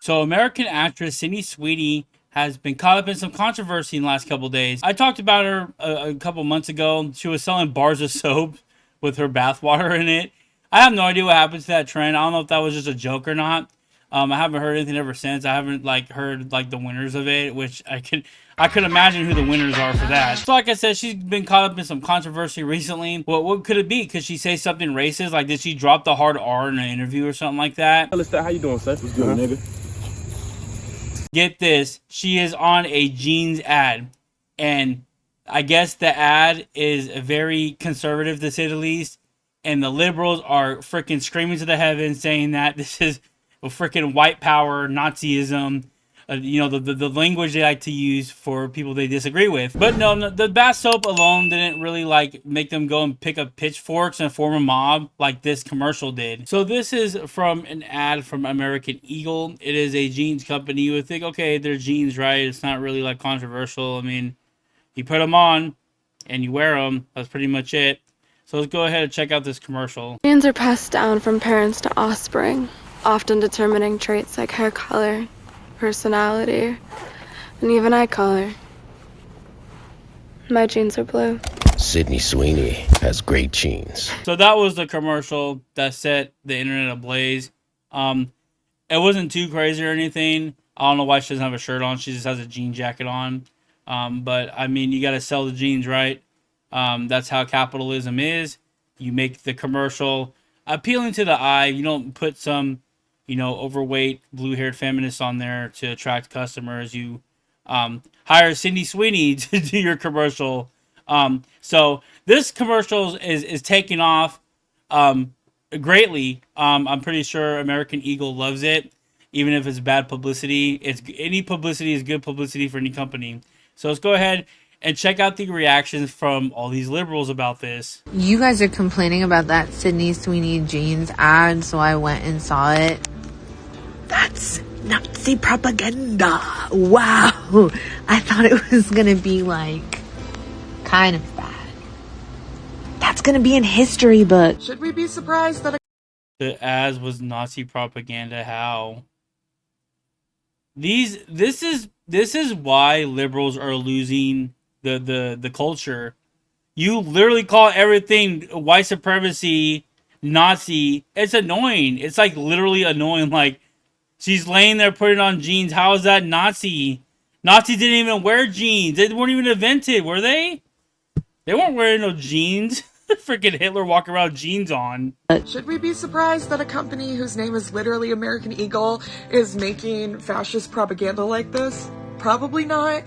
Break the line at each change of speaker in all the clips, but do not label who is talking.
So, American actress Sydney Sweeney has been caught up in some controversy in the last couple of days. I talked about her a couple months ago. She was selling bars of soap with her bathwater in it. I have no idea what happened to that trend. I don't know if that was just a joke or not. I haven't heard anything ever since. I haven't heard the winners of it, which I could imagine who the winners are for that. So like I said, she's been caught up in some controversy recently. What could it be? Could she say something racist? Like, did she drop the hard R in an interview or something like that?
How you doing, sir? What's good, nigga?
Get this, she is on a jeans ad, and I guess the ad is very conservative to say the least, and the liberals are freaking screaming to the heavens saying that this is a freaking white power Nazism, the language they like to use for people they disagree with. But no, the bath soap alone didn't really make them go and pick up pitchforks and form a mob like this commercial did. So this is from an ad from American Eagle. It is a jeans company. You would think, okay, they're jeans, right? It's not really controversial. I mean, you put them on and you wear them. That's pretty much it. So let's go ahead and check out this commercial.
Genes are passed down from parents to offspring, often determining traits like hair color, personality, and even eye color. My jeans are blue.
Sydney Sweeney has great jeans.
So that was the commercial that set the internet ablaze. It wasn't too crazy or anything. I don't know why she doesn't have a shirt on. She just has a jean jacket on. But I mean, you got to sell the jeans, right? That's how capitalism is. You make the commercial appealing to the eye. You don't put some, overweight, blue-haired feminists on there to attract customers. You hire Cindy Sweeney to do your commercial. So this commercial is taking off greatly. I'm pretty sure American Eagle loves it, even if it's bad publicity. Any publicity is good publicity for any company. So let's go ahead and check out the reactions from all these liberals about this.
You guys are complaining about that Sydney Sweeney jeans ad, so I went and saw it. That's Nazi propaganda. Wow. I thought it was going to be kind of bad. That's going to be in history books.
Should we be surprised that
The ad was Nazi propaganda? How? This is why liberals are losing the culture. You literally call everything white supremacy, Nazi. It's annoying. It's literally annoying. She's laying there putting on jeans. How is that Nazi? Nazis didn't even wear jeans. They weren't even invented, were they? They weren't wearing no jeans. Freaking Hitler walking around with jeans on.
should we be surprised that a company whose name is literally American Eagle is making fascist propaganda like this? Probably not,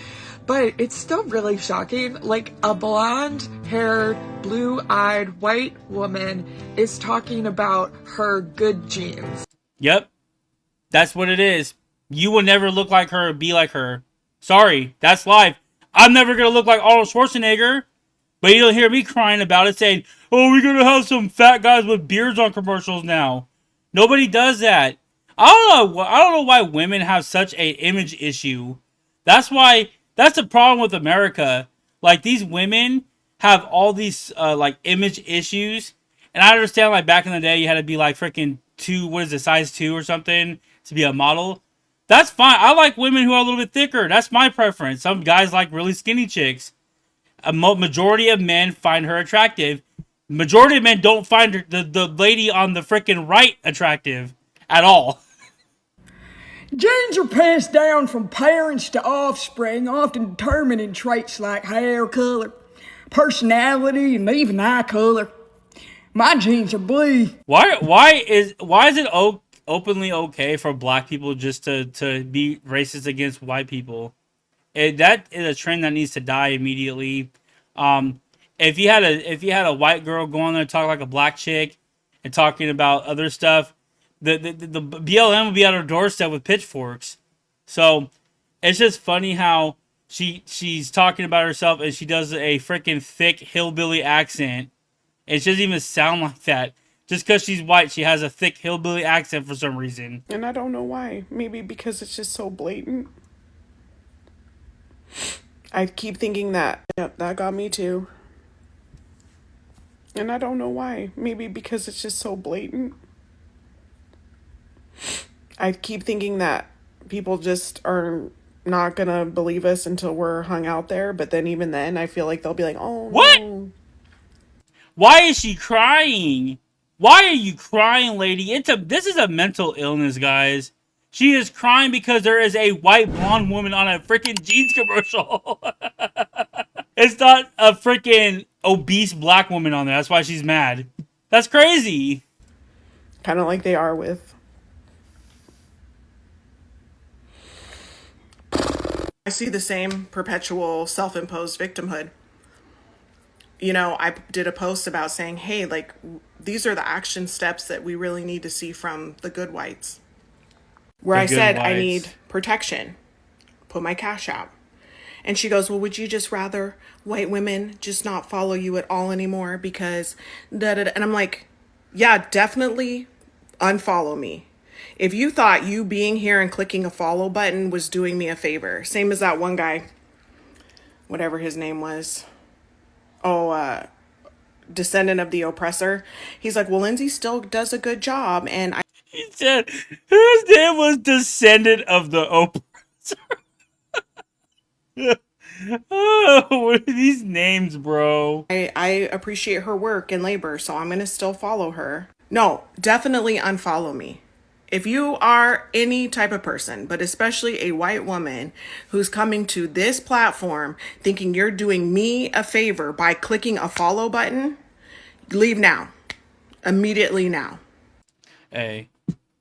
but it's still really shocking. A blonde-haired, blue-eyed white woman is talking about her good jeans.
Yep. That's what it is. You will never look like her or be like her. Sorry, that's life. I'm never going to look like Arnold Schwarzenegger. But you don't hear me crying about it saying, oh, we're going to have some fat guys with beards on commercials now. Nobody does that. I don't know why women have such a image issue. That's the problem with America. These women have all these image issues. And I understand back in the day you had to be freaking size 2 or something to be a model. That's fine. I like women who are a little bit thicker. That's my preference. Some guys like really skinny chicks. A majority of men find her attractive. Majority of men don't find the lady on the freaking right attractive at all.
Genes are passed down from parents to offspring, often determining traits like hair color, personality, and even eye color. My genes are blue.
Why is it openly okay for black people just to be racist against white people? That is a trend that needs to die immediately. If you had a white girl going there talking like a black chick and talking about other stuff, the BLM would be at her doorstep with pitchforks. So it's just funny how she's talking about herself and she does a freaking thick hillbilly accent. It doesn't even sound like that. Just because she's white, she has a thick hillbilly accent for some reason.
And I don't know why. Maybe because it's just so blatant. I keep thinking that. Yep, that got me too. And I don't know why. Maybe because it's just so blatant. I keep thinking that people just are not gonna believe us until we're hung out there. But then even then, I feel like they'll be like, "Oh
What?
no."
Why is she crying? Why are you crying, lady? This is a mental illness, guys. She is crying because there is a white blonde woman on a freaking jeans commercial. It's not a freaking obese black woman on there. That's why she's mad. That's crazy.
Kind of like they are with. I see the same perpetual self-imposed victimhood. You know, I did a post about saying, hey, like, these are the action steps that we really need to see from the good whites. Where
The
I
good
said, I
whites.
need protection. Put my cash out. And she goes, well, would you just rather white women just not follow you at all anymore? Because da da da. And I'm like, yeah, definitely unfollow me. If you thought you being here and clicking a follow button was doing me a favor, same as that one guy, whatever his name was. Descendant of the oppressor. He's like, well, Lindsay still does a good job. And
He said his name was Descendant of the Oppressor. Oh, what are these names, bro?
I appreciate her work and labor, so I'm going to still follow her. No, definitely unfollow me. If you are any type of person, but especially a white woman who's coming to this platform thinking you're doing me a favor by clicking a follow button, leave now. Immediately now.
Hey,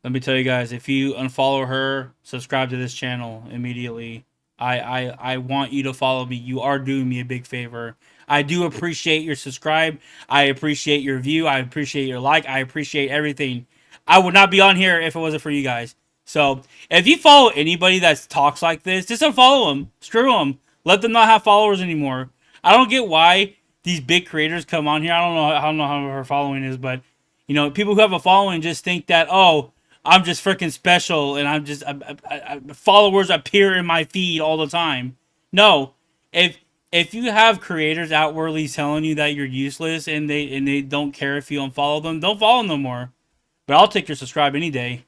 let me tell you guys, if you unfollow her, subscribe to this channel immediately. I want you to follow me. You are doing me a big favor. I do appreciate your subscribe. I appreciate your view. I appreciate your like. I appreciate everything. I would not be on here if it wasn't for you guys. So if you follow anybody that talks like this, just unfollow them. Screw them. Let them not have followers anymore. I don't get why these big creators come on here. I don't know how her following is, but you know, people who have a following just think that, oh, I'm just freaking special and I'm just followers appear in my feed all the time. No, if you have creators outwardly telling you that you're useless and they don't care if you unfollow them, don't follow them no more. But I'll take your subscribe any day.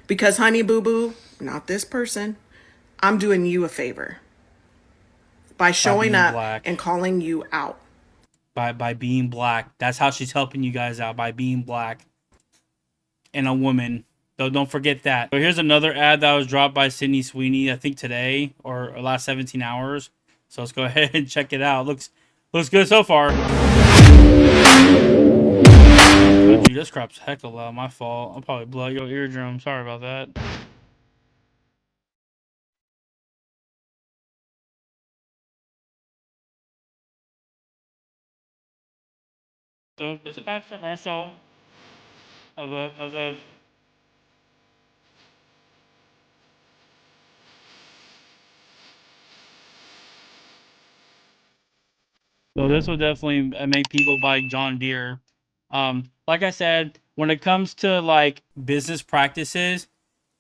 Because, honey boo boo, not this person, I'm doing you a favor by showing
being
up
black.
and calling you out.
By being black. That's how she's helping you guys out, by being black and a woman. So don't forget that. So here's another ad that was dropped by Sydney Sweeney, I think today or last 17 hours. So let's go ahead and check it out. Looks good so far. Oh, dude, this crap's heck of loud. My fault. I'll probably blow out your eardrum. Sorry about that. So it's about commercial of a So this will definitely make people buy John Deere. Like I said, when it comes to like business practices,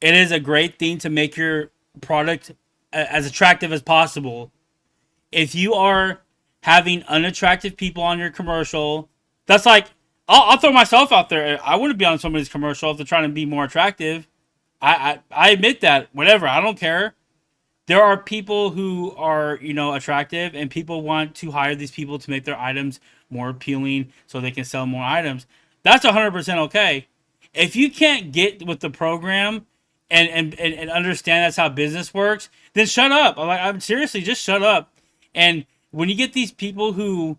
it is a great thing to make your product as attractive as possible. If you are having unattractive people on your commercial, that's like I'll throw myself out there. I wouldn't be on somebody's commercial if they're trying to be more attractive. I admit that. Whatever. I don't care. There are people who are, you know, attractive and people want to hire these people to make their items more appealing so they can sell more items. That's 100% okay. If you can't get with the program and understand that's how business works, then shut up. I'm seriously, just shut up. And when you get these people who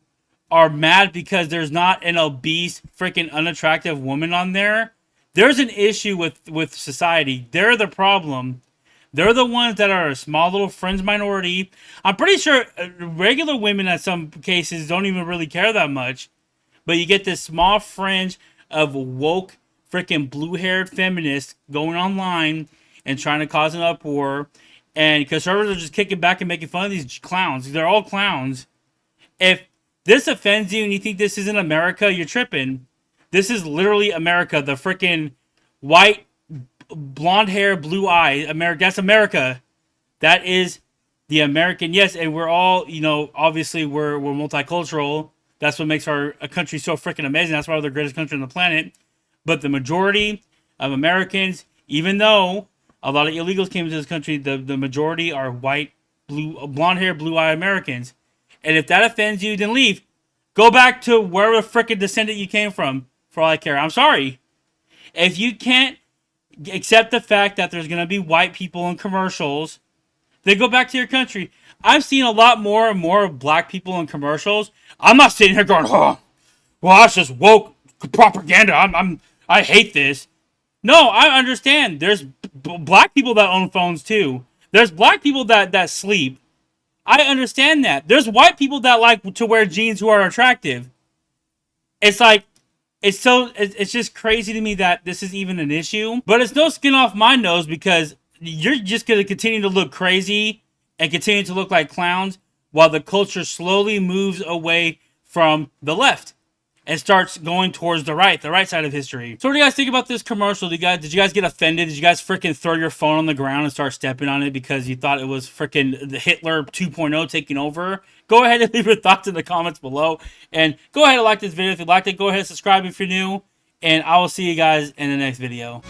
are mad because there's not an obese, freaking unattractive woman on there, there's an issue with society. They're the problem. They're the ones that are a small little fringe minority. I'm pretty sure regular women in some cases don't even really care that much. But you get this small fringe of woke, freaking blue-haired feminists going online and trying to cause an uproar. And conservatives are just kicking back and making fun of these clowns. They're all clowns. If this offends you and you think this isn't America, you're tripping. This is literally America. The freaking white, blonde hair, blue eye. America. That's America. That is the American. Yes, and we're all, you know, obviously we're multicultural. That's what makes our country so freaking amazing. That's why we're the greatest country on the planet. But the majority of Americans, even though A lot of illegals came into this country. The majority are white, blonde hair, blue eye Americans. And if that offends you, then leave. Go back to wherever frickin' descendant you came from, for all I care. I'm sorry. If you can't accept the fact that there's going to be white people in commercials, then go back to your country. I've seen a lot more and more black people in commercials. I'm not sitting here going, oh, well, that's just woke propaganda. I hate this. No, I understand. There's black people that own phones too. There's black people that sleep. I understand that. There's white people that like to wear jeans who are attractive. It's like, it's just crazy to me that this is even an issue. But it's no skin off my nose because you're just going to continue to look crazy and continue to look like clowns while the culture slowly moves away from the left and starts going towards the right side of history. So what do you guys think about this commercial? Did you guys get offended? Did you guys freaking throw your phone on the ground and start stepping on it because you thought it was freaking the Hitler 2.0 taking over? Go ahead and leave your thoughts in the comments below. And go ahead and like this video if you liked it. Go ahead and subscribe if you're new. And I will see you guys in the next video.